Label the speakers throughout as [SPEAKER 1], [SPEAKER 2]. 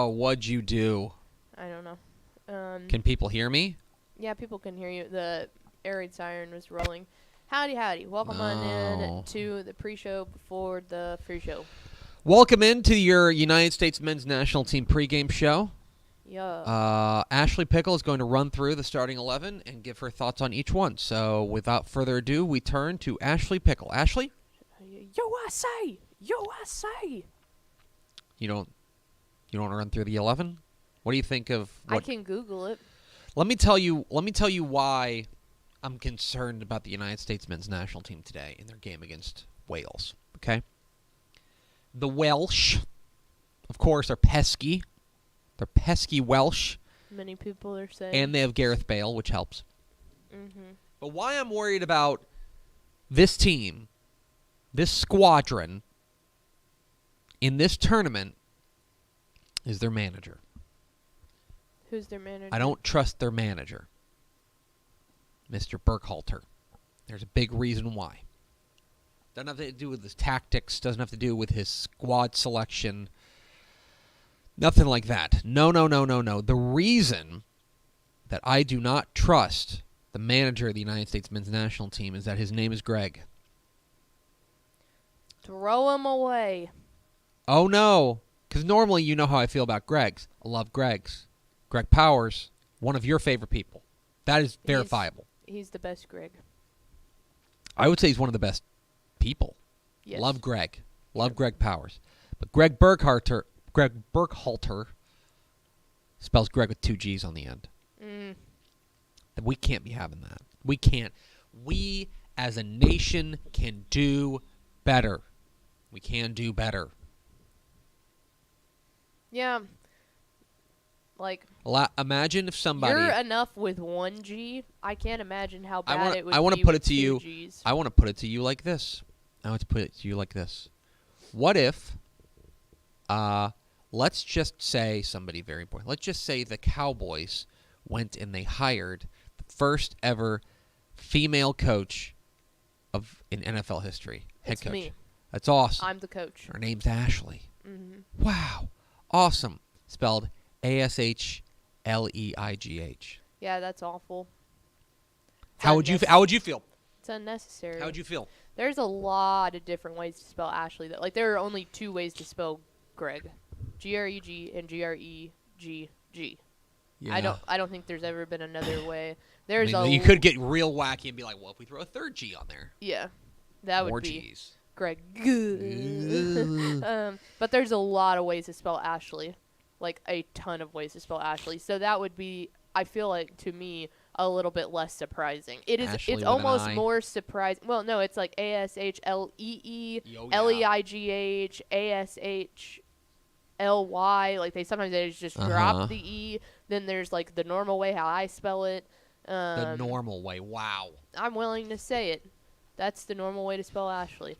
[SPEAKER 1] Oh, what'd you do?
[SPEAKER 2] I don't know.
[SPEAKER 1] Can people hear me?
[SPEAKER 2] Yeah, people can hear you. The air raid siren was rolling. Howdy, howdy. Welcome on in to the pre-show before the free show.
[SPEAKER 1] Welcome into your United States men's national team pregame show.
[SPEAKER 2] Yeah.
[SPEAKER 1] Ashley Pickle is going to run through the starting 11 and give her thoughts on each one. So without further ado, we turn to Ashley Pickle. Ashley?
[SPEAKER 2] USA! USA!
[SPEAKER 1] You don't want to run through the 11? What do you think of what?
[SPEAKER 2] I can Google it.
[SPEAKER 1] Let me tell you why I'm concerned about the United States men's national team today in their game against Wales, okay? The Welsh, of course, are pesky. They're pesky Welsh.
[SPEAKER 2] Many people are saying.
[SPEAKER 1] And they have Gareth Bale, which helps.
[SPEAKER 2] Mm-hmm.
[SPEAKER 1] But why I'm worried about this team, this squadron, in this tournament is their manager.
[SPEAKER 2] Who's their manager?
[SPEAKER 1] I don't trust their manager, Mr. Burkhalter. There's a big reason why. Doesn't have to do with his tactics. Doesn't have to do with his squad selection. Nothing like that. No. The reason that I do not trust the manager of the United States men's national team is that his name is Greg.
[SPEAKER 2] Throw him away.
[SPEAKER 1] Oh, no. Because normally you know how I feel about Gregs. I love Gregs. Greg Powers, one of your favorite people. That is verifiable.
[SPEAKER 2] He's the best Greg.
[SPEAKER 1] I would say he's one of the best people.
[SPEAKER 2] Yes.
[SPEAKER 1] Love Greg. Love Greg Powers. But Greg Burkhalter spells Greg with 2 G's on the end. We can't be having that. We can't. We, as a nation, can do better. We can do better.
[SPEAKER 2] Yeah. Like,
[SPEAKER 1] imagine if somebody...
[SPEAKER 2] You're enough with 1 G. I can't imagine how bad it would be.
[SPEAKER 1] I want to put it to
[SPEAKER 2] 2
[SPEAKER 1] you.
[SPEAKER 2] Gs.
[SPEAKER 1] I want to put it to you like this. What if, let's just say somebody very important. Let's just say the Cowboys went and they hired the first ever female coach in NFL history. Head coach.
[SPEAKER 2] Me.
[SPEAKER 1] That's awesome.
[SPEAKER 2] I'm the coach.
[SPEAKER 1] Her name's Ashley.
[SPEAKER 2] Mm-hmm.
[SPEAKER 1] Wow. Awesome. Spelled ASHLEIGH.
[SPEAKER 2] Yeah, that's awful.
[SPEAKER 1] How would you feel?
[SPEAKER 2] It's unnecessary.
[SPEAKER 1] How would you feel?
[SPEAKER 2] There's a lot of different ways to spell Ashley. Like, there are only 2 ways to spell Greg. G-R-E-G and G-R-E-G-G.
[SPEAKER 1] Yeah.
[SPEAKER 2] I don't think there's ever been another way.
[SPEAKER 1] You could get real wacky and be like, well, if we throw a 3rd G on there.
[SPEAKER 2] Yeah. That
[SPEAKER 1] More
[SPEAKER 2] would be
[SPEAKER 1] G's.
[SPEAKER 2] Greg. But there's a lot of ways to spell Ashley. Like, a ton of ways to spell Ashley. So that would be, I feel like, to me, a little bit less surprising. It's almost more surprising. Well, no, it's like ASHLEE, LEIGH, like they just drop the E. Then there's like the normal way how I spell it.
[SPEAKER 1] The normal way. Wow.
[SPEAKER 2] I'm willing to say it. That's the normal way to spell Ashley.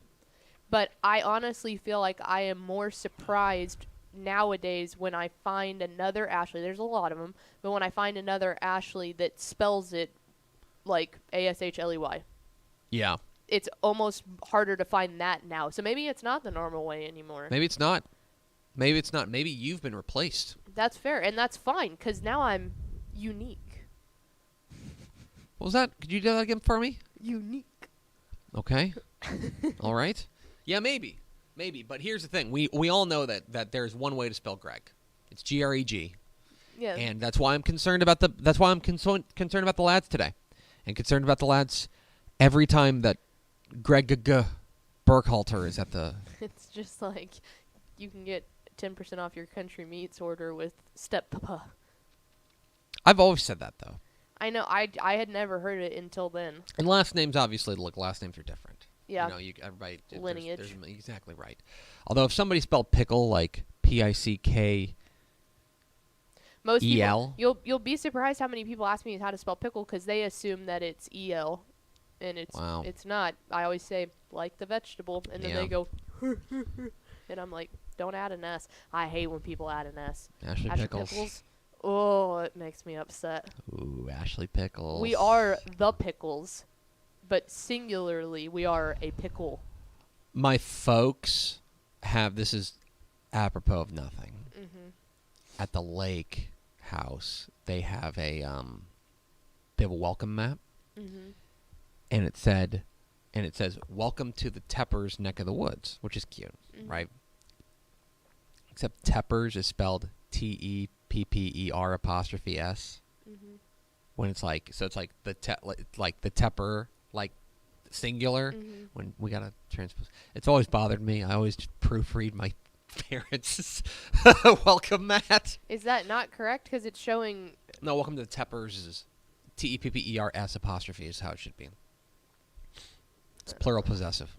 [SPEAKER 2] But I honestly feel like I am more surprised nowadays when I find another Ashley. There's a lot of them. But when I find another Ashley that spells it like ASHLEY.
[SPEAKER 1] Yeah.
[SPEAKER 2] It's almost harder to find that now. So maybe it's not the normal way anymore.
[SPEAKER 1] Maybe it's not. Maybe you've been replaced.
[SPEAKER 2] That's fair. And that's fine because now I'm unique.
[SPEAKER 1] What was that? Could you do that again for me?
[SPEAKER 2] Unique.
[SPEAKER 1] Okay. All right. Yeah, maybe. But here's the thing. We all know that there's one way to spell Greg. It's Greg.
[SPEAKER 2] Yeah.
[SPEAKER 1] And that's why I'm concerned about concerned about the lads today. And concerned about the lads every time that Greg Burkhalter is at the...
[SPEAKER 2] It's just like you can get 10% off your country meats order with Step Papa.
[SPEAKER 1] I've always said that, though.
[SPEAKER 2] I know. I had never heard it until then.
[SPEAKER 1] And last names, obviously, last names are different.
[SPEAKER 2] Yeah.
[SPEAKER 1] Everybody...
[SPEAKER 2] Lineage.
[SPEAKER 1] There's exactly right. Although if somebody spelled pickle like Pick...
[SPEAKER 2] Most
[SPEAKER 1] E-L?
[SPEAKER 2] people, you'll be surprised how many people ask me how to spell pickle because they assume that it's E-L, and it's not. I always say like the vegetable, and then they go, and I'm like, don't add an S. I hate when people add an S.
[SPEAKER 1] Ashley Pickles.
[SPEAKER 2] Oh, it makes me upset.
[SPEAKER 1] Ooh, Ashley Pickles.
[SPEAKER 2] We are the pickles, but singularly, we are a pickle.
[SPEAKER 1] My folks have, this is apropos of nothing.
[SPEAKER 2] Mm-hmm.
[SPEAKER 1] at the lake house, they have a welcome map, and it says "Welcome to the Teppers neck of the woods," which is cute, right? Except Teppers is spelled Tepper''s. When it's like, so it's like the Tepper, like singular. When we gotta transpose, it's always bothered me. I always just proofread my parents' welcome mat.
[SPEAKER 2] Is that not correct? Because it's showing.
[SPEAKER 1] No, welcome to the Teppers is Teppers' is how it should be. It's plural possessive.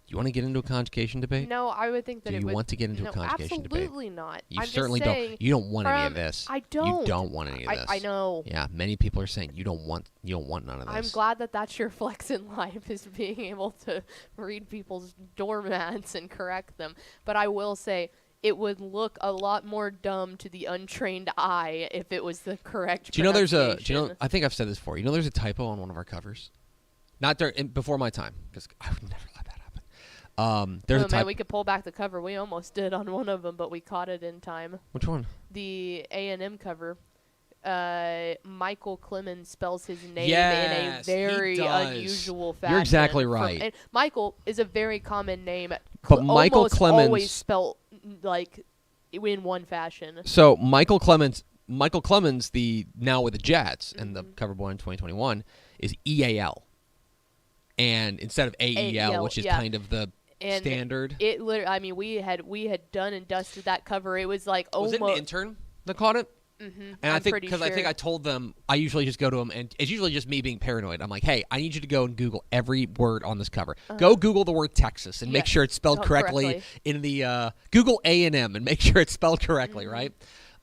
[SPEAKER 1] You want to get into a conjugation debate?
[SPEAKER 2] No, I would think that
[SPEAKER 1] Do
[SPEAKER 2] it
[SPEAKER 1] you
[SPEAKER 2] would.
[SPEAKER 1] want to get into a conjugation debate?
[SPEAKER 2] Absolutely not.
[SPEAKER 1] You
[SPEAKER 2] I'm
[SPEAKER 1] certainly
[SPEAKER 2] just saying
[SPEAKER 1] don't. You don't want any of this.
[SPEAKER 2] I don't.
[SPEAKER 1] You don't want any of this.
[SPEAKER 2] I know.
[SPEAKER 1] Yeah, many people are saying you don't want none of this.
[SPEAKER 2] I'm glad that that's your flex in life, is being able to read people's doormats and correct them. But I will say, it would look a lot more dumb to the untrained eye if it was the correct pronunciation.
[SPEAKER 1] I think I've said this before. You know there's a typo on one of our covers? Not before my time, because I would never let that happen.
[SPEAKER 2] Man, we could pull back the cover. We almost did on one of them, but we caught it in time.
[SPEAKER 1] Which one?
[SPEAKER 2] The A&M cover. Michael Clemens spells his name in a very unusual fashion.
[SPEAKER 1] You're exactly right.
[SPEAKER 2] And Michael is a very common name,
[SPEAKER 1] but Michael Clemens
[SPEAKER 2] always spelled like in one fashion.
[SPEAKER 1] So Michael Clemens, the now with the Jets and the cover boy in 2021, is EAL, and instead of AEL, which is kind of the standard.
[SPEAKER 2] It literally, I mean, we had done and dusted that cover. It was like
[SPEAKER 1] was
[SPEAKER 2] almost.
[SPEAKER 1] it an intern that caught it?
[SPEAKER 2] And
[SPEAKER 1] I think because I think I told them, I usually just go to them, and it's usually just me being paranoid. I'm like, hey, I need you to go and Google every word on this cover. Go Google the word Texas and make sure it's spelled correctly in the Google A&M and make sure it's spelled correctly, right?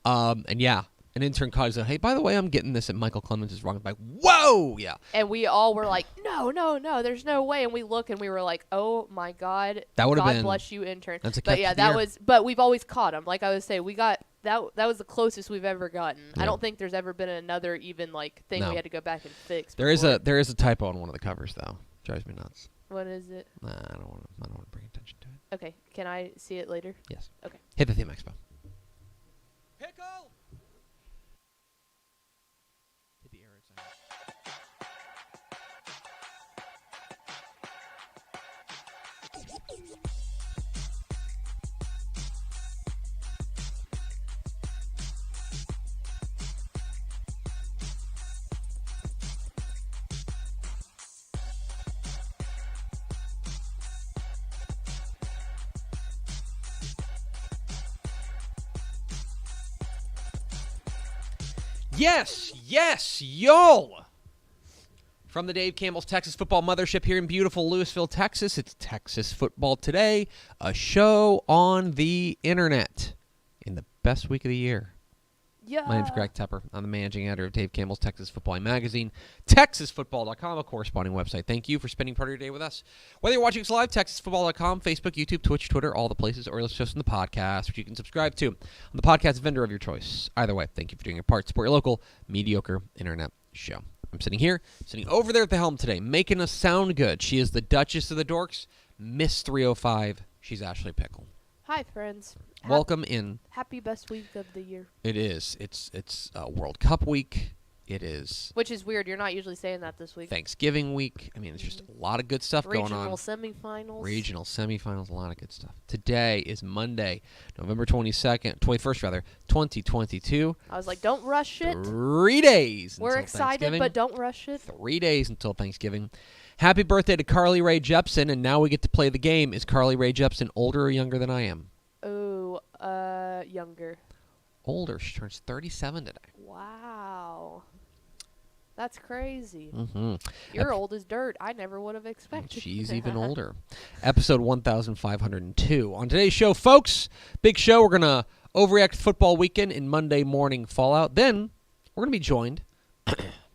[SPEAKER 1] And yeah, an intern called and said, hey, by the way, I'm getting this, and Michael Clemens is wrong. I'm like, whoa, yeah.
[SPEAKER 2] And we all were like, no, there's no way. And we look and we were like, oh my God,
[SPEAKER 1] that would have been.
[SPEAKER 2] God bless you, intern.
[SPEAKER 1] That's a
[SPEAKER 2] but yeah, that was. But we've always caught them. Like I would say, we got. That was the closest we've ever gotten. Yeah. I don't think there's ever been another even like thing we had to go back and fix.
[SPEAKER 1] There is a typo on one of the covers though. Drives me nuts.
[SPEAKER 2] What is it?
[SPEAKER 1] Nah, I don't want to bring attention to it.
[SPEAKER 2] Okay, can I see it later?
[SPEAKER 1] Yes.
[SPEAKER 2] Okay.
[SPEAKER 1] Hit the theme expo. Pickle. Hit the air inside. Yes, y'all. From the Dave Campbell's Texas Football Mothership here in beautiful Lewisville, Texas, it's Texas Football Today, a show on the internet in the best week of the year.
[SPEAKER 2] Yeah.
[SPEAKER 1] My name's Greg Tepper. I'm the managing editor of Dave Campbell's Texas Football magazine, TexasFootball.com, a corresponding website. Thank you for spending part of your day with us. Whether you're watching us live, TexasFootball.com, Facebook, YouTube, Twitch, Twitter, all the places, or listen to us on the podcast, which you can subscribe to on the podcast vendor of your choice. Either way, thank you for doing your part. Support your local, mediocre internet show. I'm sitting over there at the helm today, making us sound good. She is the Duchess of the Dorks, Miss 305. She's Ashley Pickle.
[SPEAKER 2] Hi, friends.
[SPEAKER 1] Welcome in.
[SPEAKER 2] Happy best week of the year.
[SPEAKER 1] It is. It's World Cup week. It is.
[SPEAKER 2] Which is weird. You're not usually saying that this week.
[SPEAKER 1] Thanksgiving week. I mean, it's just a lot of good stuff going on.
[SPEAKER 2] Regional
[SPEAKER 1] semifinals. A lot of good stuff. Today is Monday, November 21st, 2022.
[SPEAKER 2] I was like, don't rush it.
[SPEAKER 1] 3 days.
[SPEAKER 2] We're excited, but don't rush it.
[SPEAKER 1] 3 days until Thanksgiving. Happy birthday to Carly Rae Jepsen, and now we get to play the game. Is Carly Rae Jepsen older or younger than I am?
[SPEAKER 2] Oh, younger.
[SPEAKER 1] Older. She turns 37 today.
[SPEAKER 2] Wow. That's crazy.
[SPEAKER 1] Mm-hmm.
[SPEAKER 2] You're old as dirt. I never would have expected.
[SPEAKER 1] She's even older. Episode 1502. On today's show, folks, big show. We're going to overreact football weekend in Monday morning fallout. Then we're going to be joined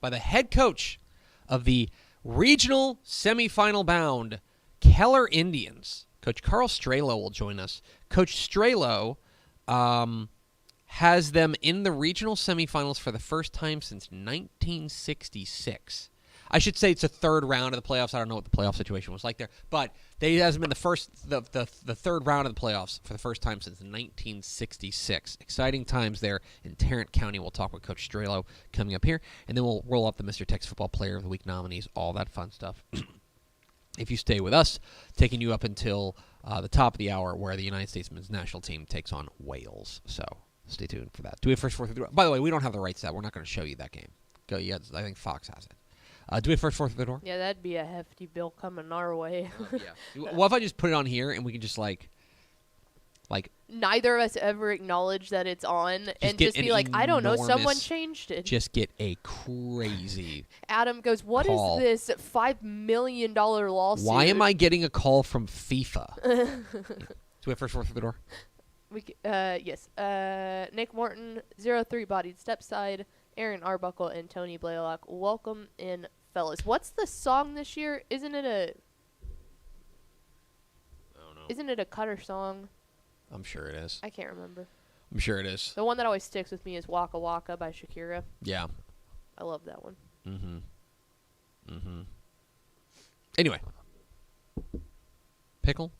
[SPEAKER 1] by the head coach of the regional semifinal bound Keller Indians. Coach Coach Straylo will join us. Coach Straylo has them in the regional semifinals for the first time since 1966. I should say it's the third round of the playoffs. I don't know what the playoff situation was like there, but they hasn't been the third round of the playoffs for the first time since 1966. Exciting times there in Tarrant County. We'll talk with Coach Straylo coming up here, and then we'll roll up the Mr. Texas Football Player of the Week nominees, all that fun stuff. If you stay with us, taking you up until the top of the hour, where the United States men's national team takes on Wales. So stay tuned for that. Do we have first, fourth, or by the way, we don't have the rights to that. We're not going to show you that game. Go, yeah, I think Fox has it. Do we have first, fourth, or the door?
[SPEAKER 2] Yeah, that'd be a hefty bill coming our way.
[SPEAKER 1] Yeah. What if I just put it on here and we can just like
[SPEAKER 2] neither of us ever acknowledge that it's on and
[SPEAKER 1] get
[SPEAKER 2] just be like, I don't know, someone
[SPEAKER 1] enormous-
[SPEAKER 2] changed it.
[SPEAKER 1] just get a crazy.
[SPEAKER 2] Adam goes, what
[SPEAKER 1] call.
[SPEAKER 2] is this $5 million lawsuit?
[SPEAKER 1] Why am I getting a call from FIFA? Do we have first, fourth, or the door?
[SPEAKER 2] Yes. Nick Morton, 03 Bodied Stepside, Aaron Arbuckle, and Tony Blaylock. Welcome in, fellas. What's the song this year? Isn't it
[SPEAKER 1] I don't know.
[SPEAKER 2] Isn't it a Cutter song?
[SPEAKER 1] I'm sure it is.
[SPEAKER 2] I can't remember.
[SPEAKER 1] I'm sure it is.
[SPEAKER 2] The one that always sticks with me is Waka Waka by Shakira.
[SPEAKER 1] Yeah.
[SPEAKER 2] I love that one.
[SPEAKER 1] Anyway. Pickle.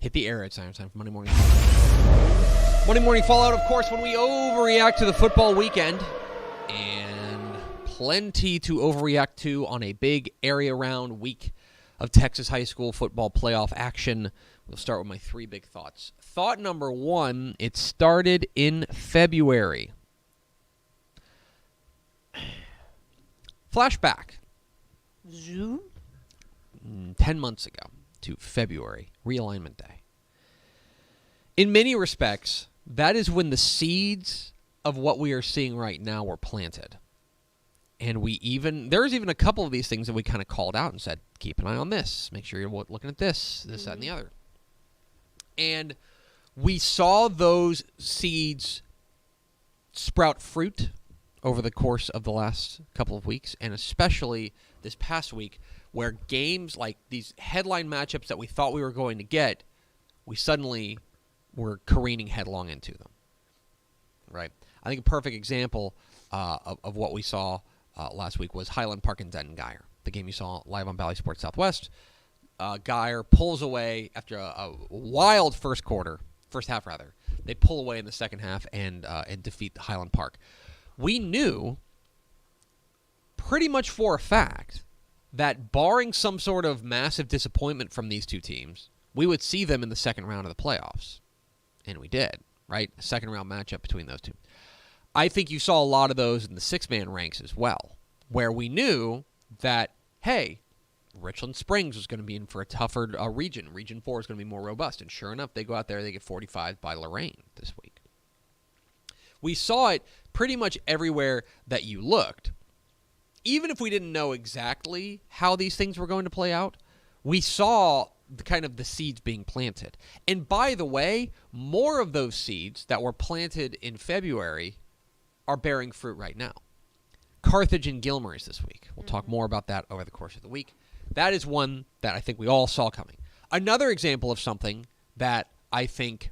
[SPEAKER 1] Hit the air. It's time for Monday Morning Fallout. Monday Morning Fallout, of course, when we overreact to the football weekend. And plenty to overreact to on a big area round week of Texas high school football playoff action. We'll start with my three big thoughts. Thought number one, it started in February. Flashback.
[SPEAKER 2] Zoom?
[SPEAKER 1] 10 months ago to February, realignment day. In many respects, that is when the seeds of what we are seeing right now were planted. And there's even a couple of these things that we kind of called out and said, keep an eye on this. Make sure you're looking at this, that, and the other. And we saw those seeds sprout fruit over the course of the last couple of weeks, and especially this past week, where games like these headline matchups that we thought we were going to get, we suddenly were careening headlong into them. Right? I think a perfect example of what we saw last week was Highland Park and Denton Geyer, the game you saw live on Valley Sports Southwest. Geyer pulls away after a wild first half. They pull away in the second half and defeat Highland Park. We knew pretty much for a fact that barring some sort of massive disappointment from these two teams, we would see them in the second round of the playoffs. And we did, right? A second round matchup between those two. I think you saw a lot of those in the six-man ranks as well, where we knew that, hey, Richland Springs was going to be in for a tougher region. Region 4 is going to be more robust. And sure enough, they go out there, they get 45 by Lorraine this week. We saw it pretty much everywhere that you looked. Even if we didn't know exactly how these things were going to play out, we saw the seeds being planted. And by the way, more of those seeds that were planted in February are bearing fruit right now. Carthage and Gilmer is this week. We'll talk more about that over the course of the week. That is one that I think we all saw coming. Another example of something that I think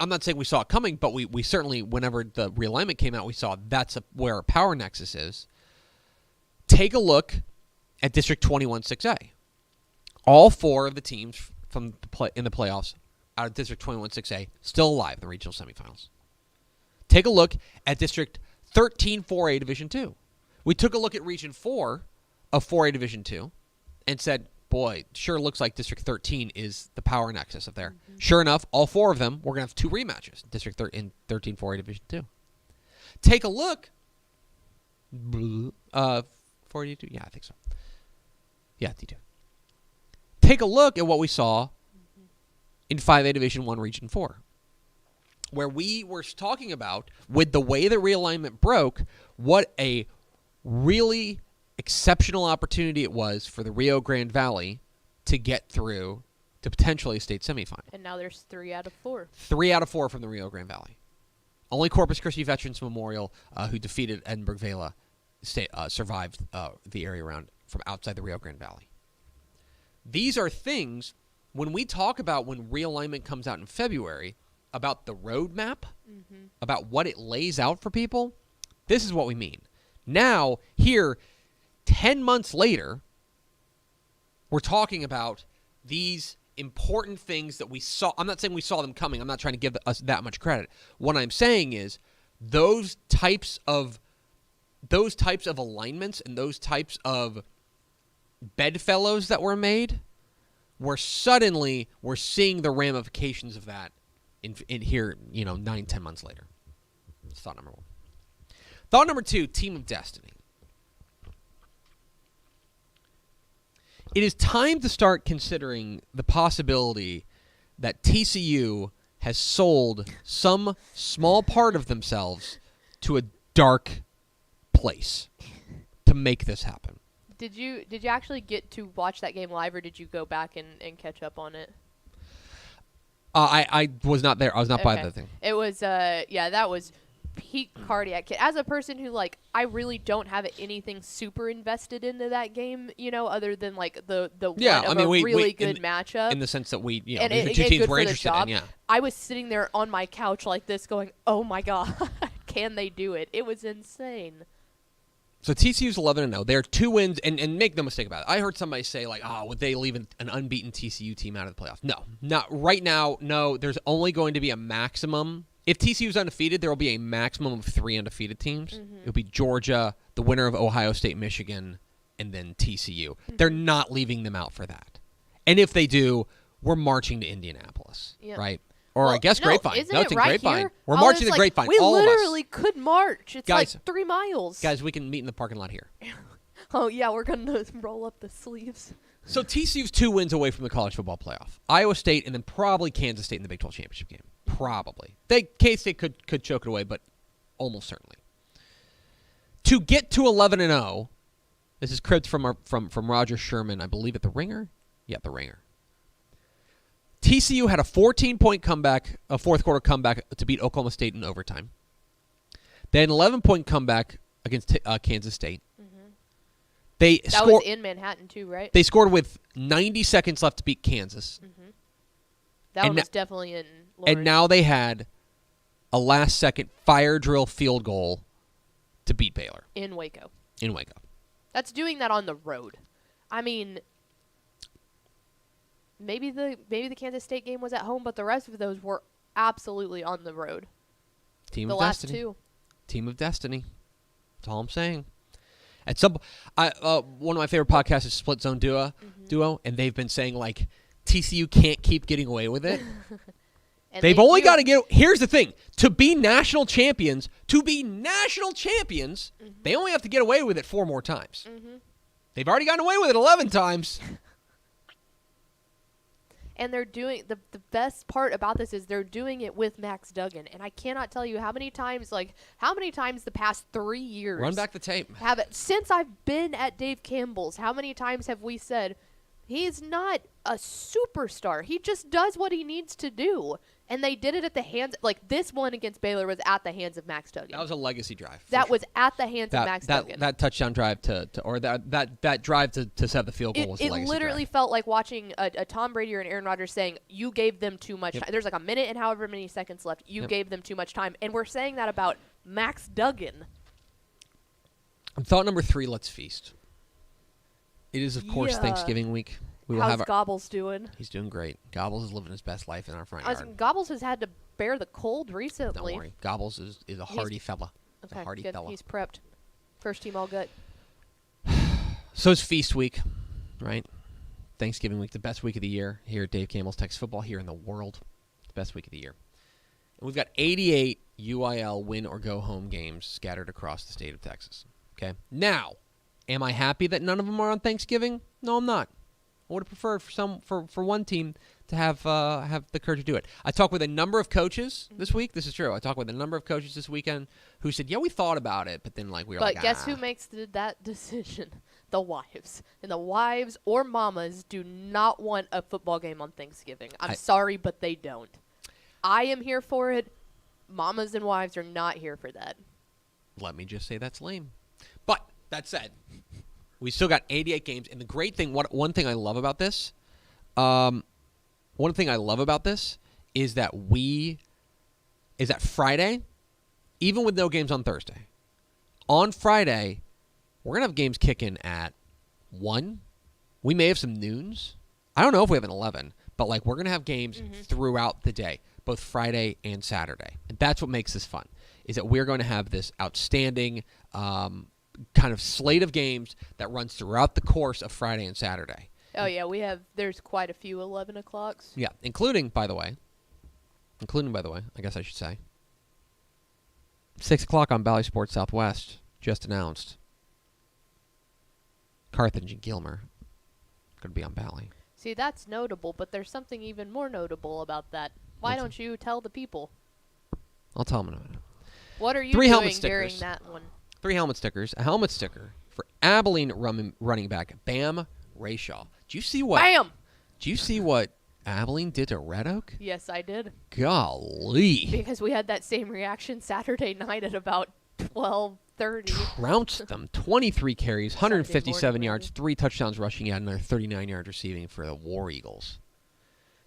[SPEAKER 1] I'm not saying we saw it coming, but we certainly, whenever the realignment came out, we saw that's where our power nexus is. Take a look at District 21-6A. All four of the teams in the playoffs out of District 21-6A still alive in the regional semifinals. Take a look at District 13-4A Division 2. We took a look at Region 4 of 4A Division 2 and said, boy, sure looks like District 13 is the power nexus up there. Mm-hmm. Sure enough, all four of them, we're going to have two rematches in 13-4A Division 2. Take a look. 42? Yeah, I think so. Yeah, D2. Take a look at what we saw in 5A Division 1 Region 4, where we were talking about, with the way the realignment broke, what a really exceptional opportunity it was for the Rio Grande Valley to get through to potentially a state semifinal.
[SPEAKER 2] And now there's 3 out of 4.
[SPEAKER 1] 3 out of 4 from the Rio Grande Valley. Only Corpus Christi Veterans Memorial, who defeated Edinburgh Vela, survived the area round from outside the Rio Grande Valley. These are things, when we talk about when realignment comes out in February, about the roadmap, about what it lays out for people, this is what we mean. Now, here, 10 months later, we're talking about these important things that we saw. I'm not saying we saw them coming. I'm not trying to give us that much credit. What I'm saying is those types of alignments and those types of bedfellows that were made, we're seeing the ramifications of that in here, 9-10 months later. That's thought number one. Thought number two, Team of Destiny. It is time to start considering the possibility that TCU has sold some small part of themselves to a dark place to make this happen.
[SPEAKER 2] Did you actually get to watch that game live, or did you go back and catch up on it?
[SPEAKER 1] I was not there. I was not by the thing.
[SPEAKER 2] It was that was peak cardiac kid. As a person who I really don't have anything super invested into that game, other than the really good matchup.
[SPEAKER 1] In the sense that we,
[SPEAKER 2] and
[SPEAKER 1] the two teams were interested in. Yeah,
[SPEAKER 2] I was sitting there on my couch like this, going, "Oh my god, can they do it?" It was insane.
[SPEAKER 1] So TCU's 11-0. They're 2 wins, and make no mistake about it. I heard somebody say would they leave an unbeaten TCU team out of the playoffs? No, not right now. No, there's only going to be a maximum. If TCU's undefeated, there will be a maximum of 3 undefeated teams. Mm-hmm. It'll be Georgia, the winner of Ohio State, Michigan, and then TCU. Mm-hmm. They're not leaving them out for that. And if they do, we're marching to Indianapolis, right? Or I guess Grapevine.
[SPEAKER 2] Isn't
[SPEAKER 1] it's in
[SPEAKER 2] right
[SPEAKER 1] Grapevine.
[SPEAKER 2] Here?
[SPEAKER 1] We're marching to Grapevine.
[SPEAKER 2] We
[SPEAKER 1] all
[SPEAKER 2] literally
[SPEAKER 1] of us.
[SPEAKER 2] could march. It's
[SPEAKER 1] guys,
[SPEAKER 2] 3 miles.
[SPEAKER 1] Guys, we can meet in the parking lot here.
[SPEAKER 2] Oh, yeah, we're going to roll up the sleeves.
[SPEAKER 1] So TCU's 2 wins away from the college football playoff. Iowa State and then probably Kansas State in the Big 12 championship game. Probably. K-State could choke it away, but almost certainly. To get to 11-0, this is cribbed from Roger Sherman, I believe at the Ringer. Yeah, the Ringer. TCU had a 14-point comeback, a fourth quarter comeback to beat Oklahoma State in overtime. Then an 11-point comeback against Kansas State. Mm-hmm.
[SPEAKER 2] That was in Manhattan too, right?
[SPEAKER 1] They scored with 90 seconds left to beat Kansas. Mm-hmm.
[SPEAKER 2] That one was definitely in Lawrence.
[SPEAKER 1] And now they had a last-second fire drill field goal to beat Baylor.
[SPEAKER 2] In Waco.
[SPEAKER 1] That's
[SPEAKER 2] doing that on the road. I mean, maybe the Kansas State game was at home, but the rest of those were absolutely on the road.
[SPEAKER 1] Team
[SPEAKER 2] of Destiny. The last 2.
[SPEAKER 1] Team of Destiny. That's all I'm saying. At some, one of my favorite podcasts is Split Zone Duo, and they've been saying TCU can't keep getting away with it. They've only got to get. Here's the thing: to be national champions, they only have to get away with it 4 more times. Mm-hmm. They've already gotten away with it 11 times.
[SPEAKER 2] And they're doing the best part about this is they're doing it with Max Duggan, and I cannot tell you how many times the past 3 years.
[SPEAKER 1] Run back the tape.
[SPEAKER 2] Since I've been at Dave Campbell's, how many times have we said he's not a superstar? He just does what he needs to do. And they did it at the hands this one against Baylor was at the hands of Max Duggan.
[SPEAKER 1] That was a legacy drive.
[SPEAKER 2] That was at the hands of Max Duggan.
[SPEAKER 1] That touchdown drive or that drive to set the field goal was a legacy drive. It
[SPEAKER 2] literally felt like watching a Tom Brady or an Aaron Rodgers saying, you gave them too much time. There's a minute and however many seconds left. You gave them too much time. And we're saying that about Max Duggan.
[SPEAKER 1] Thought number 3, let's feast. It is, of course, Thanksgiving week.
[SPEAKER 2] How's Gobbles doing?
[SPEAKER 1] He's doing great. Gobbles is living his best life in our front yard.
[SPEAKER 2] Gobbles has had to bear the cold recently.
[SPEAKER 1] Don't worry. Gobbles is a hardy fella.
[SPEAKER 2] Okay, good. He's prepped. First team all good.
[SPEAKER 1] So it's feast week, right? Thanksgiving week, the best week of the year here at Dave Campbell's Texas Football here in the world. The best week of the year. And we've got 88 UIL win or go home games scattered across the state of Texas. Okay. Now, am I happy that none of them are on Thanksgiving? No, I'm not. I would have preferred for one team to have the courage to do it. I talked with a number of coaches this week. This is true. I talked with a number of coaches this weekend who said, "Yeah, we thought about it, but then we were like."
[SPEAKER 2] But guess who makes that decision? The wives. And the wives or mamas do not want a football game on Thanksgiving. I'm sorry, but they don't. I am here for it. Mamas and wives are not here for that.
[SPEAKER 1] Let me just say that's lame. But that said. We still got 88 games, and the great thing, one thing I love about this, is that Friday, even with no games on Thursday, on Friday, we're going to have games kicking at 1. We may have some noons. I don't know if we have an 11, but like we're going to have games throughout the day, both Friday and Saturday. And that's what makes this fun, is that we're going to have this outstanding kind of slate of games that runs throughout the course of Friday and Saturday.
[SPEAKER 2] Oh, yeah, there's quite a few 11 o'clocks.
[SPEAKER 1] Yeah, including, by the way, I guess I should say, 6 o'clock on Bally Sports Southwest, just announced. Carthage and Gilmer going to be on Bally.
[SPEAKER 2] See, that's notable, but there's something even more notable about that. Why don't you tell the people?
[SPEAKER 1] I'll tell them in a minute.
[SPEAKER 2] What are you
[SPEAKER 1] 3 helmet
[SPEAKER 2] doing during
[SPEAKER 1] stickers.
[SPEAKER 2] that one?
[SPEAKER 1] 3 helmet stickers. A helmet sticker for Abilene running back Bam Rayshaw. Do you see what?
[SPEAKER 2] Bam!
[SPEAKER 1] Do you see what Abilene did to Red Oak?
[SPEAKER 2] Yes, I did.
[SPEAKER 1] Golly.
[SPEAKER 2] Because we had that same reaction Saturday night at about 12:30.
[SPEAKER 1] Trounced them. 23 carries, 157
[SPEAKER 2] Saturday morning,
[SPEAKER 1] yards, 3 touchdowns rushing, and another 39 yards receiving for the War Eagles.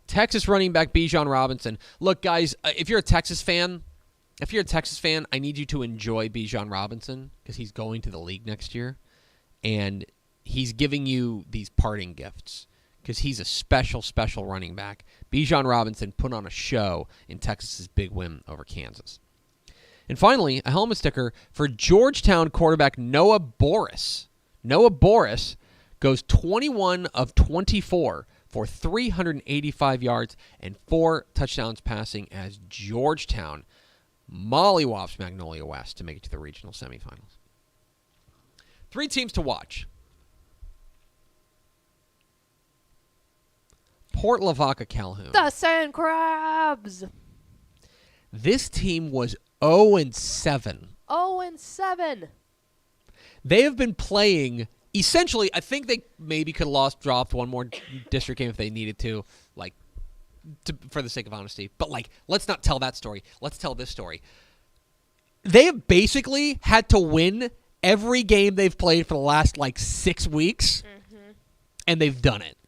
[SPEAKER 1] Texas running back Bijan Robinson. Look, guys, if you're a Texas fan, I need you to enjoy Bijan Robinson because he's going to the league next year, and he's giving you these parting gifts because he's a special, special running back. Bijan Robinson put on a show in Texas's big win over Kansas. And finally, a helmet sticker for Georgetown quarterback Noah Boris. Noah Boris goes 21 of 24 for 385 yards and 4 touchdowns passing as Georgetown mollywops Magnolia West to make it to the regional semifinals. 3 teams to watch. Port Lavaca Calhoun.
[SPEAKER 2] The Sand Crabs!
[SPEAKER 1] This team was 0-7.
[SPEAKER 2] 0-7.
[SPEAKER 1] They have been playing, essentially, I think they maybe could have dropped one more district game if they needed to, for the sake of honesty. But, let's not tell that story. Let's tell this story. They have basically had to win every game they've played for the last, 6 weeks, and they've done it.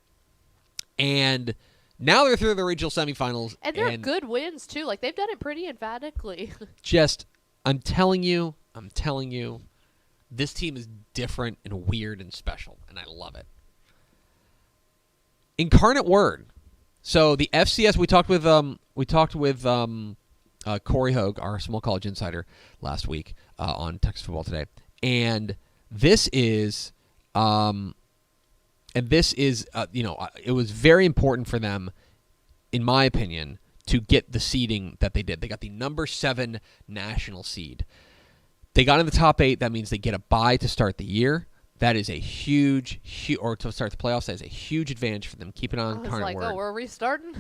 [SPEAKER 1] And now they're through the regional semifinals.
[SPEAKER 2] And they're good wins, too. They've done it pretty emphatically.
[SPEAKER 1] I'm telling you, this team is different and weird and special, and I love it. Incarnate Word. So the FCS, we talked with Corey Hogue, our small college insider, last week on Texas Football Today, and this is. It was very important for them, in my opinion, to get the seeding that they did. They got the number 7 national seed. They got in the top 8. That means they get a bye to start the year. That is a huge, or to start the playoffs, that is a huge advantage for them. Keep it on Incarnate Word.
[SPEAKER 2] Oh, we're restarting?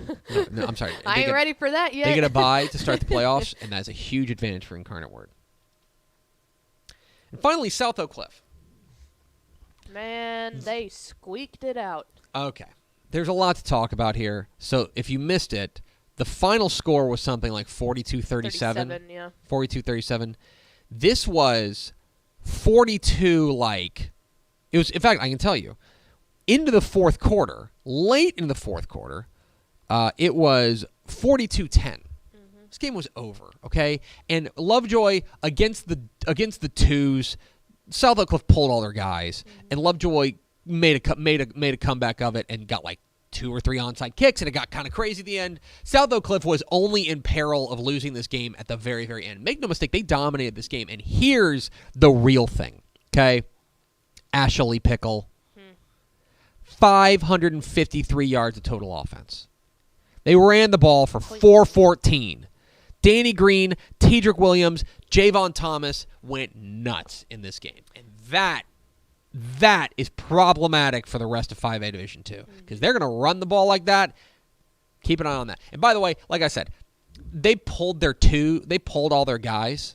[SPEAKER 1] No, I'm sorry.
[SPEAKER 2] I ain't ready for that yet.
[SPEAKER 1] They get a bye to start the playoffs, and that is a huge advantage for Incarnate Word. And finally, South Oak Cliff.
[SPEAKER 2] Man, they squeaked it out.
[SPEAKER 1] Okay. There's a lot to talk about here. So if you missed it, the final score was something like 42-37.
[SPEAKER 2] Yeah.
[SPEAKER 1] 42-37. This was 42 it was, in fact, I can tell you, into the fourth quarter, late in the fourth quarter, it was 42-10. This game was over, okay? And Lovejoy against the twos, South Oak Cliff pulled all their guys, and Lovejoy made a comeback of it and got 2 or 3 onside kicks, and it got kind of crazy at the end. South Oak Cliff was only in peril of losing this game at the very, very end. Make no mistake, they dominated this game, and here's the real thing, okay? Ashley Pickle, 553 yards of total offense. They ran the ball for 414. Danny Green, Tedrick Williams, Javon Thomas went nuts in this game. And that is problematic for the rest of 5A Division 2 because they're going to run the ball like that. Keep an eye on that. And by the way, like I said, they pulled all their guys,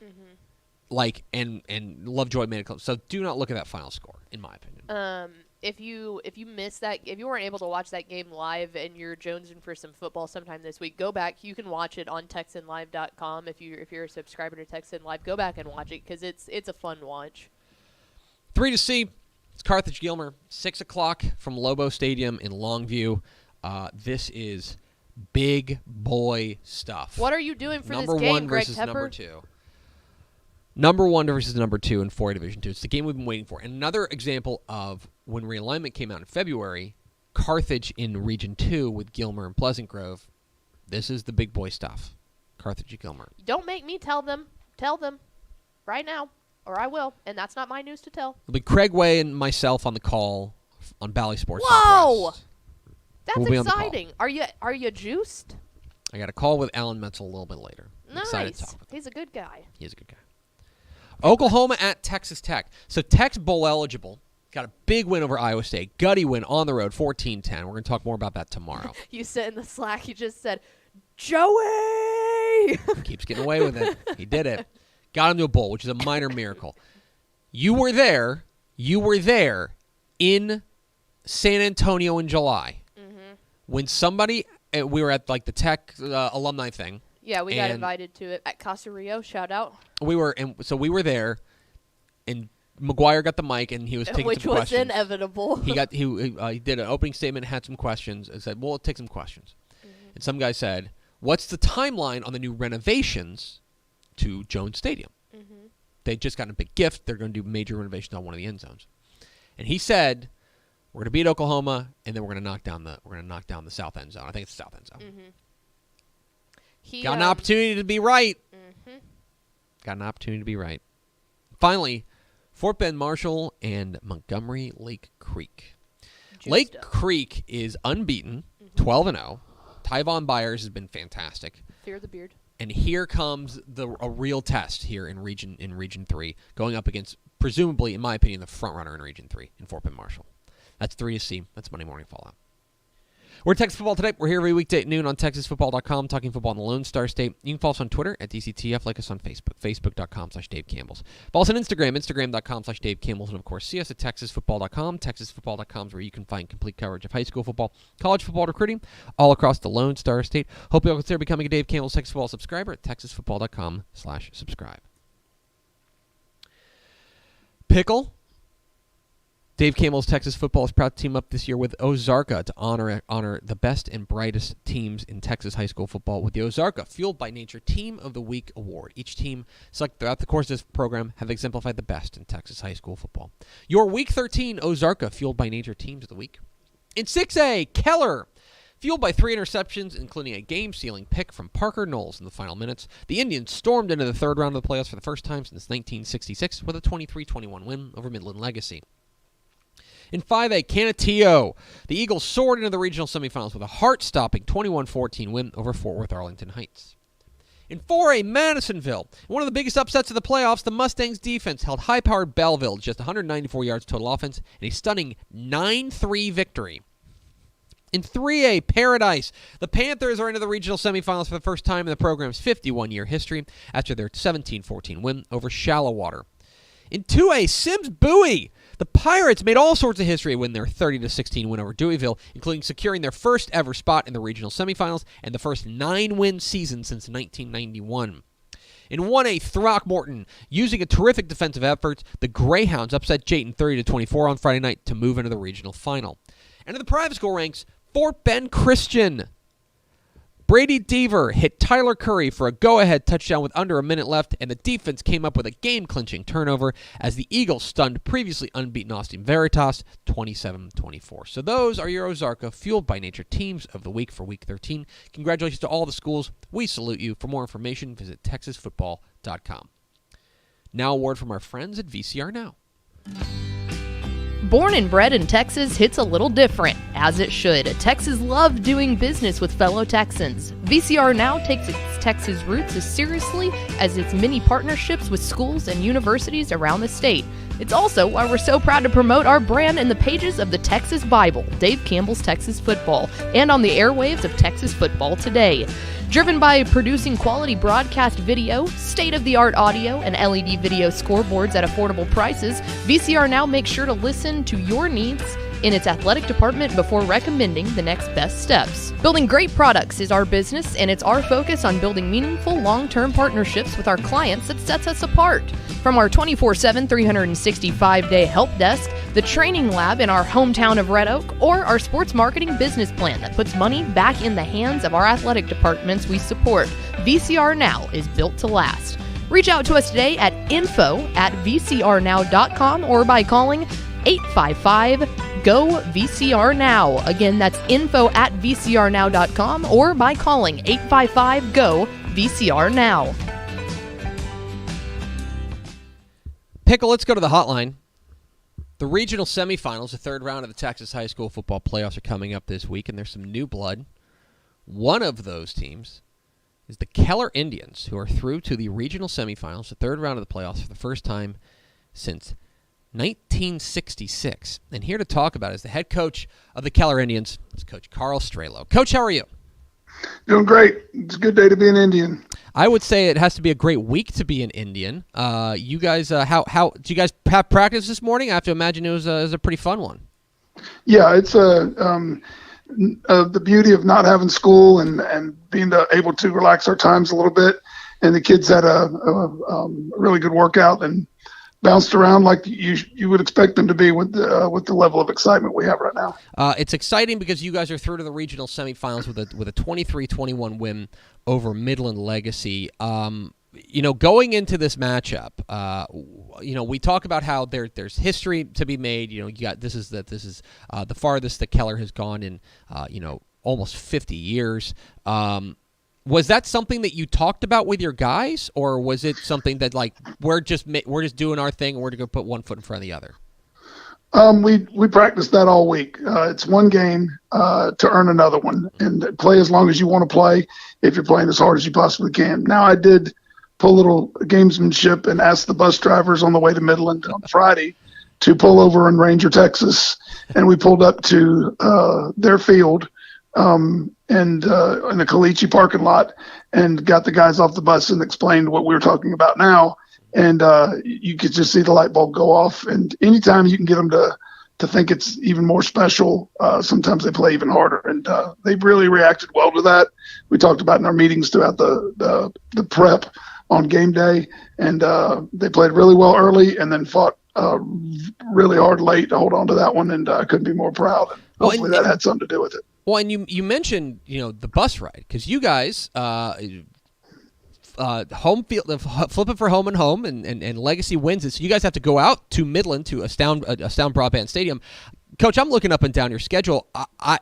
[SPEAKER 1] and Lovejoy made it close. So do not look at that final score, in my opinion.
[SPEAKER 2] If you missed that, if you weren't able to watch that game live and you're jonesing for some football sometime this week, go back. You can watch it on TexanLive.com. If you're a subscriber to Texan Live, go back and watch it because it's a fun watch.
[SPEAKER 1] 3 to see. It's Carthage Gilmer, 6 o'clock from Lobo Stadium in Longview. This is big boy stuff.
[SPEAKER 2] What are you doing for
[SPEAKER 1] number
[SPEAKER 2] this game,
[SPEAKER 1] one
[SPEAKER 2] Greg
[SPEAKER 1] versus
[SPEAKER 2] Tepper?
[SPEAKER 1] number 2. Number 1 versus number 2 in 4A Division 2. It's the game we've been waiting for. And another example of when realignment came out in February, Carthage in Region 2 with Gilmer and Pleasant Grove. This is the big boy stuff. Carthage and Gilmer.
[SPEAKER 2] Don't make me tell them. Tell them right now, or I will. And that's not my news to tell.
[SPEAKER 1] It'll be Craig Way and myself on the call on Bally Sports.
[SPEAKER 2] Whoa!
[SPEAKER 1] Southwest.
[SPEAKER 2] That's
[SPEAKER 1] We'll
[SPEAKER 2] exciting. Are you juiced?
[SPEAKER 1] I got a call with Alan Menzel a little bit later. I'm excited to
[SPEAKER 2] Nice.
[SPEAKER 1] talk with him.
[SPEAKER 2] He's a good guy.
[SPEAKER 1] He's a good guy. Oklahoma at Texas Tech. So Tech's bowl eligible. Got a big win over Iowa State. Gutty win on the road, 14-10. We're going to talk more about that tomorrow.
[SPEAKER 2] You said in the Slack, you just said, Joey!
[SPEAKER 1] Keeps getting away with it. He did it. Got him to a bowl, which is a minor miracle. You were there. You were there in San Antonio in July. Mm-hmm. When somebody, we were at like the Tech alumni thing.
[SPEAKER 2] Yeah, we got invited to it at Casa Rio. Shout out.
[SPEAKER 1] We were there, and McGuire got the mic, and he was taking
[SPEAKER 2] Which
[SPEAKER 1] some questions.
[SPEAKER 2] was inevitable.
[SPEAKER 1] He did an opening statement, had some questions, and said, "Well, we'll take some questions." Mm-hmm. And some guy said, "What's the timeline on the new renovations to Jones Stadium?" Mm-hmm. They just got a big gift. They're going to do major renovations on one of the end zones. And he said, "We're going to beat Oklahoma, and then we're going to knock down the south end zone. I think it's the south end zone."
[SPEAKER 2] Mm-hmm.
[SPEAKER 1] Got an opportunity to be right.
[SPEAKER 2] Mm-hmm.
[SPEAKER 1] Got an opportunity to be right. Finally, Fort Bend Marshall and Montgomery Lake Creek. Lake Creek is unbeaten, 12-0. Tyvon Byers has been fantastic.
[SPEAKER 2] Fear the beard.
[SPEAKER 1] And here comes a real test here in Region 3, going up against, presumably, in my opinion, the front runner in Region 3 in Fort Bend Marshall. That's 3 to see. That's Monday Morning Fallout. We're Texas Football Today. We're here every weekday at noon on TexasFootball.com, talking football in the Lone Star State. You can follow us on Twitter at DCTF, like us on Facebook, Facebook.com/Dave Campbell's. Follow us on Instagram, Instagram.com/Dave Campbell's, and of course, see us at TexasFootball.com. TexasFootball.com is where you can find complete coverage of high school football, college football recruiting, all across the Lone Star State. Hope you'll consider becoming a Dave Campbell's Texas Football subscriber at TexasFootball.com/subscribe. Pickle. Dave Campbell's Texas Football is proud to team up this year with Ozarka to honor the best and brightest teams in Texas high school football with the Ozarka Fueled by Nature Team of the Week Award. Each team selected throughout the course of this program have exemplified the best in Texas high school football. Your Week 13 Ozarka Fueled by Nature Teams of the Week. In 6A, Keller. Fueled by 3 interceptions, including a game-sealing pick from Parker Knowles in the final minutes, the Indians stormed into the third round of the playoffs for the first time since 1966 with a 23-21 win over Midland Legacy. In 5A, Canutillo, the Eagles soared into the regional semifinals with a heart-stopping 21-14 win over Fort Worth Arlington Heights. In 4A, Madisonville, one of the biggest upsets of the playoffs, the Mustangs defense held high-powered Belleville to just 194 yards total offense and a stunning 9-3 victory. In 3A, Paradise, the Panthers are into the regional semifinals for the first time in the program's 51-year history after their 17-14 win over Shallowater. In 2A, Sims Bowie, the Pirates made all sorts of history when their 30-16 win over Deweyville, including securing their first ever spot in the regional semifinals and the first 9-win season since 1991. In 1A, Throckmorton, using a terrific defensive effort, the Greyhounds upset Jayton 30-24 on Friday night to move into the regional final. And in the private school ranks, Fort Bend Christian. Brady Deaver hit Tyler Curry for a go-ahead touchdown with under a minute left, and the defense came up with a game-clinching turnover as the Eagles stunned previously unbeaten Austin Veritas 27-24. So those are your Ozarka Fueled by Nature Teams of the Week for Week 13. Congratulations to all the schools. We salute you. For more information, visit TexasFootball.com. Now a word from our friends at VCR Now.
[SPEAKER 2] Born and bred in Texas hits a little different, as it should. Texans love doing business with fellow Texans. VCR Now takes its Texas roots as seriously as its many partnerships with schools and universities around the state. It's also why we're so proud to promote our brand in the pages of the Texas Bible, Dave Campbell's Texas Football, and on the airwaves of Texas Football Today. Driven by producing quality broadcast video, state-of-the-art audio, and LED video scoreboards at affordable prices, VCR Now makes sure to listen to your needs in its athletic department before recommending the next best steps. Building great products is our business, and it's our focus on building meaningful long-term partnerships with our clients that sets us apart. From our 24/7, 365-day help desk, the training lab in our hometown of Red Oak, or our sports marketing business plan that puts money back in the hands of our athletic departments we support, VCR Now is built to last. Reach out to us today at info@vcrnow.com or by calling 855-GO-VCR-NOW. Again, that's info@vcrnow.com or by calling 855-GO-VCR-NOW.
[SPEAKER 1] Pickle, let's go to the hotline. The regional semifinals, the third round of the Texas high school football playoffs are coming up this week, and there's some new blood. One of those teams is the Keller Indians, who are through to the regional semifinals, the third round of the playoffs for the first time since 1966. And here to talk about it is the head coach of the Keller Indians, it's Coach Carl Straylo. Coach, how are you?
[SPEAKER 3] Doing great. It's a good day to be an Indian.
[SPEAKER 1] I would say it has to be a great week to be an Indian. You guys, how do you guys have practice this morning? I have to imagine it was a pretty fun one.
[SPEAKER 3] Yeah, it's the beauty of not having school and being able to relax our times a little bit. And the kids had a really good workout and bounced around like you would expect them to be with the level of excitement we have right now.
[SPEAKER 1] It's exciting because you guys are through to the regional semifinals with a 23-21 win over Midland Legacy. Going into this matchup, we talk about how there's history to be made. This is the farthest that Keller has gone in almost 50 years. Was that something that you talked about with your guys, or was it something that like we're just doing our thing and we're going to put one foot in front of the other?
[SPEAKER 3] We practiced that all week. It's one game to earn another one, and play as long as you want to play if you're playing as hard as you possibly can. Now, I did pull a little gamesmanship and ask the bus drivers on the way to Midland on Friday to pull over in Ranger, Texas, and we pulled up to their field and in the Caliche parking lot and got the guys off the bus and explained what we were talking about now. And you could just see the light bulb go off. And anytime you can get them to think it's even more special, sometimes they play even harder. And they really reacted well to that. We talked about in our meetings throughout the prep on game day. And they played really well early and then fought really hard late to hold on to that one. And I couldn't be more proud. And hopefully that had something to do with it.
[SPEAKER 1] Well, and you mentioned, the bus ride, because you guys home field, flipping for home and home, and Legacy wins it. So you guys have to go out to Midland to Astound Broadband Stadium. Coach, I'm looking up and down your schedule. I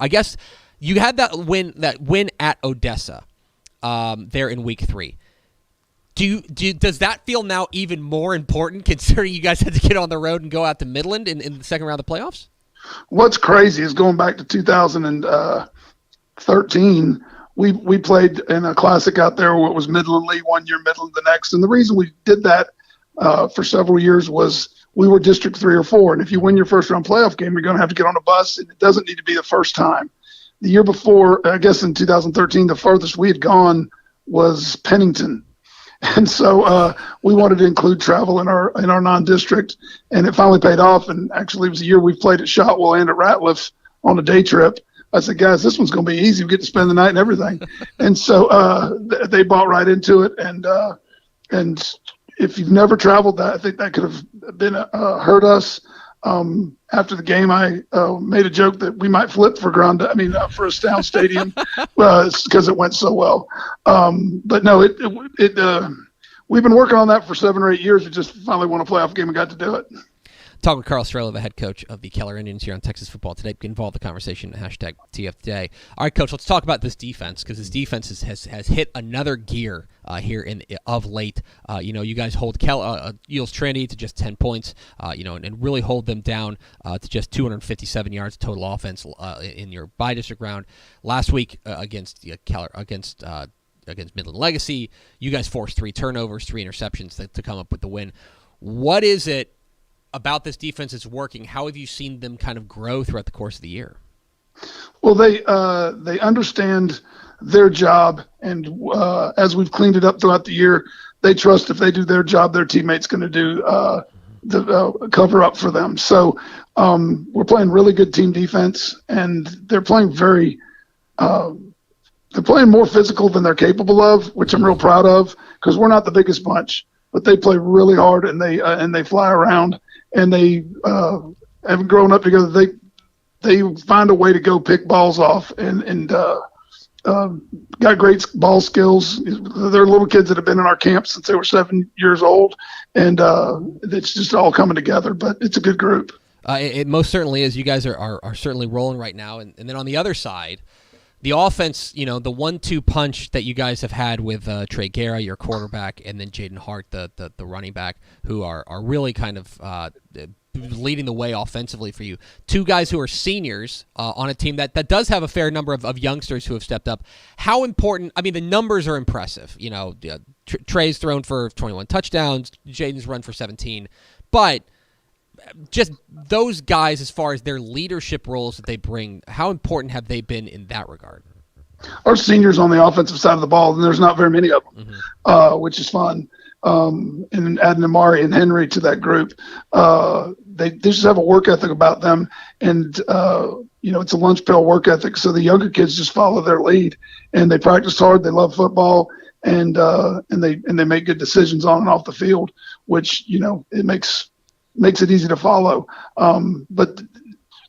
[SPEAKER 1] guess you had that win at Odessa there in week 3. Does that feel now even more important considering you guys had to get on the road and go out to Midland in the second round of the playoffs?
[SPEAKER 3] What's crazy is going back to 2013, we played in a classic out there where it was Midland Lee one year, Midland the next. And the reason we did that for several years was we were District 3 or 4. And if you win your first round playoff game, you're going to have to get on a bus. And it doesn't need to be the first time. The year before, I guess in 2013, the farthest we had gone was Pennington. And so we wanted to include travel in our non-district, and it finally paid off. And actually, it was a year we played at Shotwell and at Ratliff on a day trip. I said, guys, this one's going to be easy. We get to spend the night and everything. And so they bought right into it. And if you've never traveled that, I think that could have been hurt us. After the game, I made a joke that we might flip for for Astound Stadium because it went so well. But no, we've been working on that for 7 or 8 years. We just finally won a playoff game and got to do it.
[SPEAKER 1] Talk with Carl Straylo, the head coach of the Keller Indians here on Texas Football Today. Get involved in the conversation at #TFToday. All right, Coach, let's talk about this defense because this defense has hit another gear here of late. You guys hold Eels Trinity to just 10 points, and really hold them down to just 257 yards total offense in your bi-district round. Last week against Keller, against Midland Legacy, you guys forced 3 turnovers, 3 interceptions to come up with the win. What is it about this defense that's working? How have you seen them kind of grow throughout the course of the year?
[SPEAKER 3] Well, they understand their job, and as we've cleaned it up throughout the year, they trust if they do their job, their teammates going to do the cover up for them. So we're playing really good team defense, and they're playing they're playing more physical than they're capable of, which I'm real proud of because we're not the biggest bunch, but they play really hard and they fly around. And they haven't grown up together. They find a way to go pick balls off and got great ball skills. They're little kids that have been in our camp since they were 7 years old, and it's just all coming together. But it's a good group.
[SPEAKER 1] It most certainly is. You guys are certainly rolling right now. And then on the other side, the offense, the 1-2 punch that you guys have had with Trey Guerra, your quarterback, and then Jaden Hart, the running back, who are really kind of leading the way offensively for you. Two guys who are seniors on a team that does have a fair number of youngsters who have stepped up. How important, I mean, the numbers are impressive. Trey's thrown for 21 touchdowns, Jaden's run for 17. But just those guys, as far as their leadership roles that they bring, how important have they been in that regard?
[SPEAKER 3] Our seniors on the offensive side of the ball, and there's not very many of them, which is fun. And adding Amari and Henry to that group, they just have a work ethic about them, and it's a lunch pail work ethic. So the younger kids just follow their lead, and they practice hard. They love football, and they make good decisions on and off the field, which it makes it easy to follow. But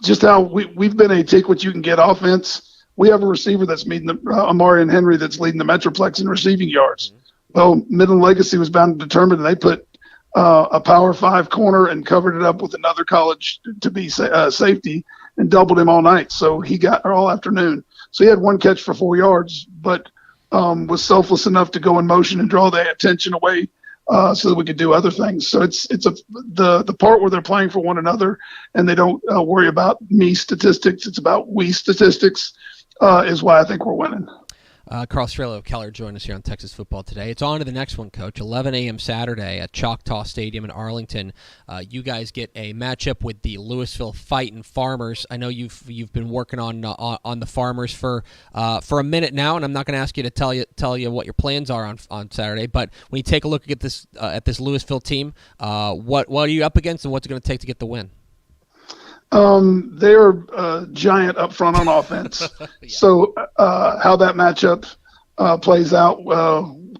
[SPEAKER 3] just how we've been a take what you can get offense. We have a receiver that's leading Amari and Henry that's leading the Metroplex in receiving yards. Well, Midland Legacy was bound to determine, and they put a Power 5 corner and covered it up with another college to be safety and doubled him all night. So he got all afternoon. So he had one catch for 4 yards, but was selfless enough to go in motion and draw the attention away so that we could do other things. So it's the part where they're playing for one another and they don't worry about me statistics. It's about we statistics is why I think we're winning.
[SPEAKER 1] Coach Straylo of Keller joined us here on Texas Football Today. It's on to the next one, Coach. 11 a.m. Saturday at Choctaw Stadium in Arlington. You guys get a matchup with the Louisville Fightin' Farmers. I know you've been working on the Farmers for a minute now, and I'm not going to ask you to tell you what your plans are on Saturday. But when you take a look at this Louisville team, what are you up against, and what's it going to take to get the win?
[SPEAKER 3] They're giant up front on offense. Yeah. So how that matchup plays out,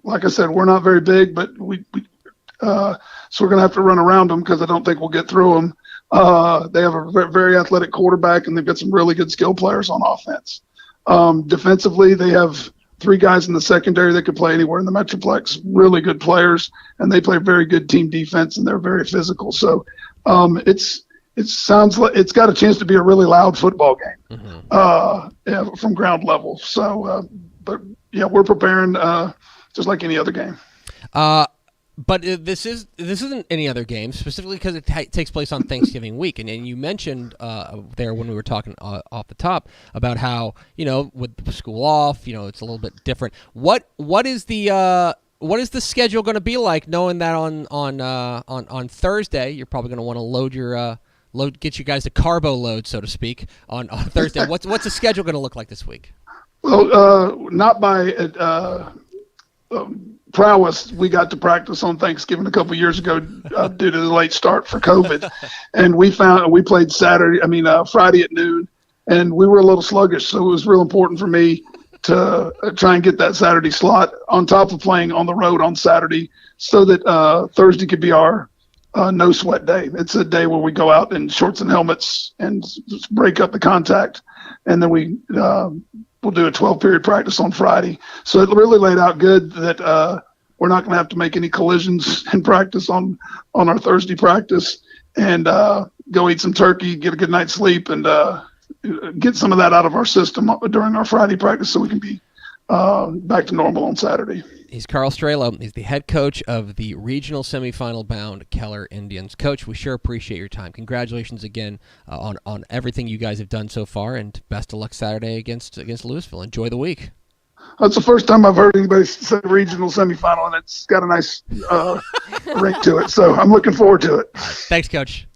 [SPEAKER 3] like I said, we're not very big, but so we're going to have to run around them because I don't think we'll get through them. They have a very athletic quarterback, and they've got some really good skill players on offense. Defensively, they have 3 guys in the secondary that could play anywhere in the Metroplex, really good players, and they play very good team defense, and they're very physical. So it sounds like it's got a chance to be a really loud football game from ground level. So, but yeah, we're preparing just like any other game.
[SPEAKER 1] But this isn't any other game, specifically because it takes place on Thanksgiving week. And you mentioned there when we were talking off the top about how with school off, it's a little bit different. What is the schedule going to be like, knowing that on Thursday you're probably going to want to get you guys a carbo load, so to speak, on Thursday. What's the schedule going to look like this week?
[SPEAKER 3] Well, not by prowess. We got to practice on Thanksgiving a couple of years ago due to the late start for COVID, and we played Friday at noon, and we were a little sluggish, so it was real important for me to try and get that Saturday slot on top of playing on the road on Saturday, so that Thursday could be our no sweat day. It's a day where we go out in shorts and helmets and just break up the contact, and then we'll do a 12-period practice on Friday. So it really laid out good that we're not going to have to make any collisions in practice on our Thursday practice, and go eat some turkey, get a good night's sleep, and get some of that out of our system during our Friday practice so we can be back to normal on Saturday.
[SPEAKER 1] He's Coach Straylo. He's the head coach of the regional semifinal bound Keller Indians. Coach, we sure appreciate your time. Congratulations again on everything you guys have done so far, and best of luck Saturday against Louisville. Enjoy the week.
[SPEAKER 3] That's the first time I've heard anybody say regional semifinal, and it's got a nice ring to it. So I'm looking forward to it.
[SPEAKER 1] Thanks, Coach.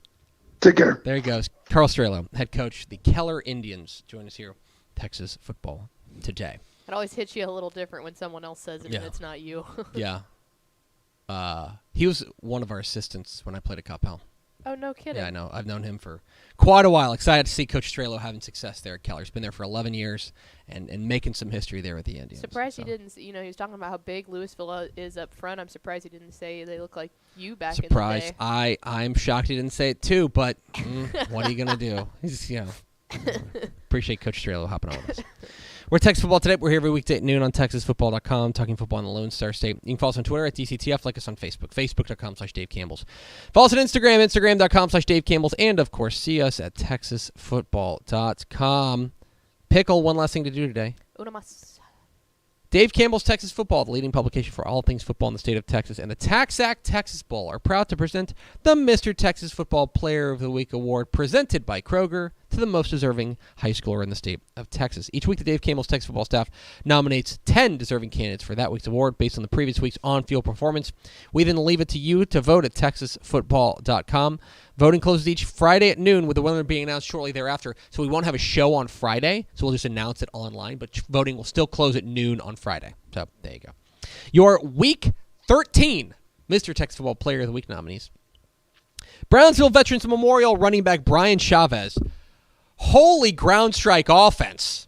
[SPEAKER 3] Take care.
[SPEAKER 1] There he goes. Coach Straylo, head coach, the Keller Indians, join us here, Texas Football Today.
[SPEAKER 2] It always hits you a little different when someone else says it and it's not you.
[SPEAKER 1] Yeah. He was one of our assistants when I played at Coppell.
[SPEAKER 2] Oh, no kidding.
[SPEAKER 1] Yeah, I know. I've known him for quite a while. Excited to see Coach Straylo having success there at Keller. He's been there for 11 years and making some history there with the Indians.
[SPEAKER 2] Surprised he didn't, he was talking about how big Louisville is up front. I'm surprised he didn't say they look like you back in the day.
[SPEAKER 1] I'm shocked he didn't say it too, but what are you going to do? He's, appreciate Coach Straylo hopping on with us. We're Texas Football Today. We're here every weekday at noon on TexasFootball.com, talking football in the Lone Star State. You can follow us on Twitter at DCTF, like us on Facebook, Facebook.com/Dave Campbell's. Follow us on Instagram, Instagram.com/Dave Campbell's, and, of course, see us at TexasFootball.com. Pickle, one last thing to do today.
[SPEAKER 2] Una más.
[SPEAKER 1] Dave Campbell's Texas Football, the leading publication for all things football in the state of Texas, and the TaxAct Texas Bowl are proud to present the Mr. Texas Football Player of the Week Award, presented by Kroger to the most deserving high schooler in the state of Texas. Each week, the Dave Campbell's Texas Football staff nominates 10 deserving candidates for that week's award based on the previous week's on-field performance. We then leave it to you to vote at TexasFootball.com. Voting closes each Friday at noon, with the winner being announced shortly thereafter. So we won't have a show on Friday, so we'll just announce it online, but voting will still close at noon on Friday. So there you go. Your Week 13 Mr. Texas Football Player of the Week nominees. Brownsville Veterans Memorial running back Brian Chavez. Holy ground strike offense.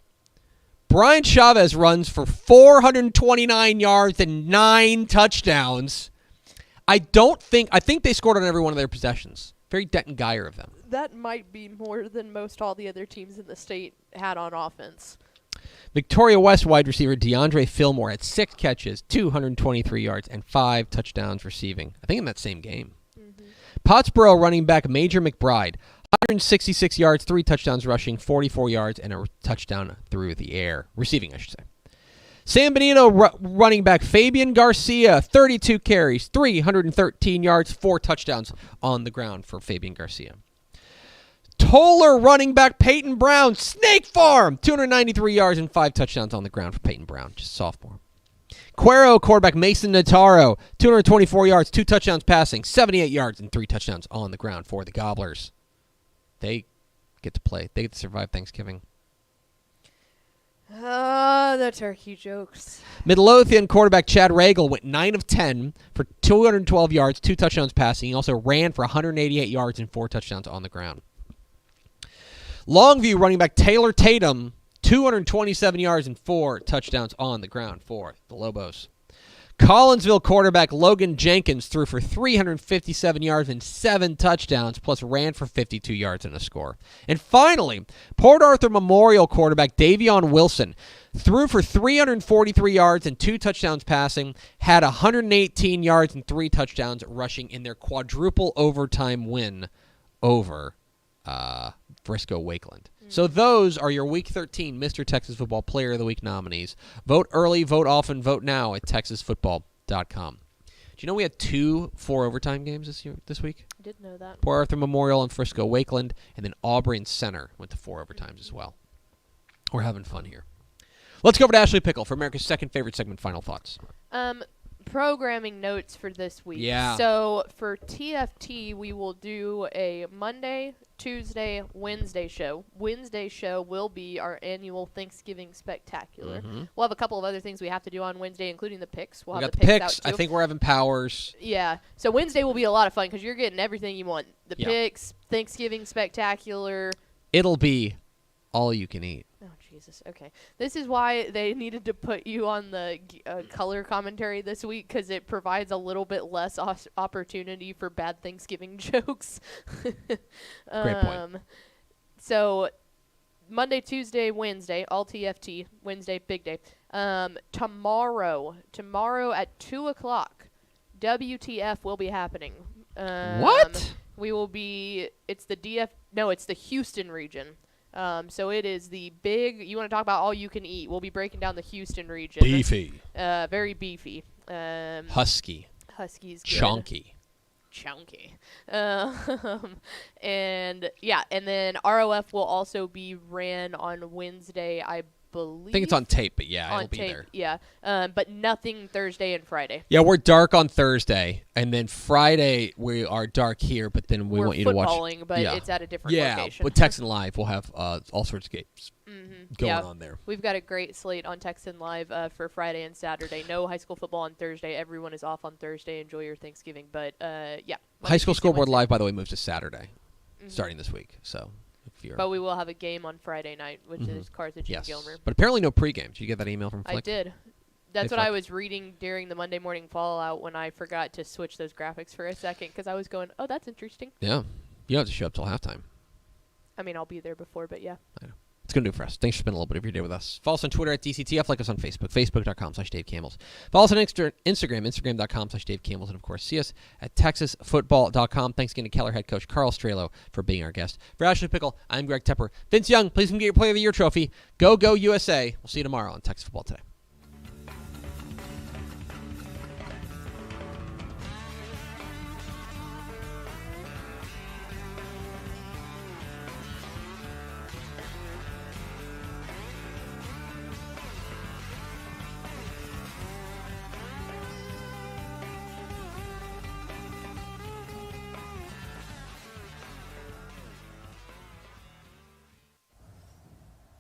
[SPEAKER 1] Brian Chavez runs for 429 yards and 9 touchdowns. I think they scored on every one of their possessions. Very Denton Geyer of them.
[SPEAKER 2] That might be more than most all the other teams in the state had on offense.
[SPEAKER 1] Victoria West wide receiver DeAndre Fillmore had 6 catches, 223 yards, and 5 touchdowns receiving. I think in that same game. Mm-hmm. Pottsboro running back Major McBride, 166 yards, 3 touchdowns rushing, 44 yards, and a touchdown through the air. Receiving, I should say. San Benito running back Fabian Garcia, 32 carries, 313 yards, 4 touchdowns on the ground for Fabian Garcia. Toller running back Peyton Brown, Snake Farm, 293 yards and 5 touchdowns on the ground for Peyton Brown, just sophomore. Cuero quarterback Mason Notaro, 224 yards, 2 touchdowns passing, 78 yards and 3 touchdowns on the ground for the Gobblers. They get to play. They get to survive Thanksgiving.
[SPEAKER 2] The turkey jokes.
[SPEAKER 1] Midlothian quarterback Chad Regal went 9 of 10 for 212 yards, 2 touchdowns passing. He also ran for 188 yards and 4 touchdowns on the ground. Longview running back Taylor Tatum, 227 yards and 4 touchdowns on the ground for the Lobos. Collinsville quarterback Logan Jenkins threw for 357 yards and 7 touchdowns, plus ran for 52 yards and a score. And finally, Port Arthur Memorial quarterback Davion Wilson threw for 343 yards and 2 touchdowns passing, had 118 yards and 3 touchdowns rushing in their quadruple overtime win over Frisco Wakeland. So those are your Week 13 Mr. Texas Football Player of the Week nominees. Vote early, vote often, vote now at TexasFootball.com. Do you know we had 2 4-overtime games this week?
[SPEAKER 2] I did know that.
[SPEAKER 1] Port Arthur Memorial and Frisco Wakeland, and then Aubrey and Center went to 4 overtimes as well. We're having fun here. Let's go over to Ashley Pickle for America's second favorite segment, Final Thoughts.
[SPEAKER 2] Programming notes for this week.
[SPEAKER 1] Yeah.
[SPEAKER 2] So for TFT, we will do a Monday, Tuesday, Wednesday show. Wednesday show will be our annual Thanksgiving Spectacular. Mm-hmm. We'll have a couple of other things we have to do on Wednesday, including the picks.
[SPEAKER 1] We got the picks. I think we're having Powers.
[SPEAKER 2] Yeah. So Wednesday will be a lot of fun because you're getting everything you want. The picks, Thanksgiving Spectacular.
[SPEAKER 1] It'll be all you can eat.
[SPEAKER 2] Oh, Jesus. Okay. This is why they needed to put you on the color commentary this week, because it provides a little bit less opportunity for bad Thanksgiving jokes.
[SPEAKER 1] Great point.
[SPEAKER 2] So Monday, Tuesday, Wednesday, all TFT. Wednesday, big day. Tomorrow at 2 o'clock, WTF will be happening.
[SPEAKER 1] What?
[SPEAKER 2] We will be, it's the Houston region. So it is the big, you want to talk about all you can eat. We'll be breaking down the Houston region.
[SPEAKER 1] Beefy.
[SPEAKER 2] Very beefy.
[SPEAKER 1] Husky.
[SPEAKER 2] Husky's good.
[SPEAKER 1] Chunky.
[SPEAKER 2] And then ROF will also be ran on Wednesday, I believe.
[SPEAKER 1] I think it's on tape, but yeah, it'll be
[SPEAKER 2] tape,
[SPEAKER 1] there.
[SPEAKER 2] Yeah. But nothing Thursday and Friday.
[SPEAKER 1] Yeah, we're dark on Thursday, and then Friday we are dark here, but then we're want you to watch.
[SPEAKER 2] Footballing, but it's at a different location.
[SPEAKER 1] Yeah, with Texan Live, we'll have all sorts of games going on there.
[SPEAKER 2] We've got a great slate on Texan Live for Friday and Saturday. No high school football on Thursday. Everyone is off on Thursday. Enjoy your Thanksgiving. But, yeah.
[SPEAKER 1] High School Scoreboard Live, by the way, moves to Saturday, starting this week. So,
[SPEAKER 2] but we will have a game on Friday night, which is Carthage and Gilmer.
[SPEAKER 1] But apparently no pregame. Did you get that email from Flick?
[SPEAKER 2] I did. That's what I was reading during the Monday Morning Fallout when I forgot to switch those graphics for a second, because I was going, oh, that's interesting.
[SPEAKER 1] Yeah. You don't have to show up till halftime.
[SPEAKER 2] I mean, I'll be there before, but yeah.
[SPEAKER 1] I know. It's going to do it for us. Thanks for spending a little bit of your day with us. Follow us on Twitter at DCTF. Like us on Facebook, facebook.com/Dave Campbells. Follow us on Instagram, instagram.com/Dave Campbells. And, of course, see us at texasfootball.com. Thanks again to Keller head coach Carl Straylo for being our guest. For Ashley Pickle, I'm Greg Tepper. Vince Young, please come get your Player of the Year trophy. Go USA. We'll see you tomorrow on Texas Football Today.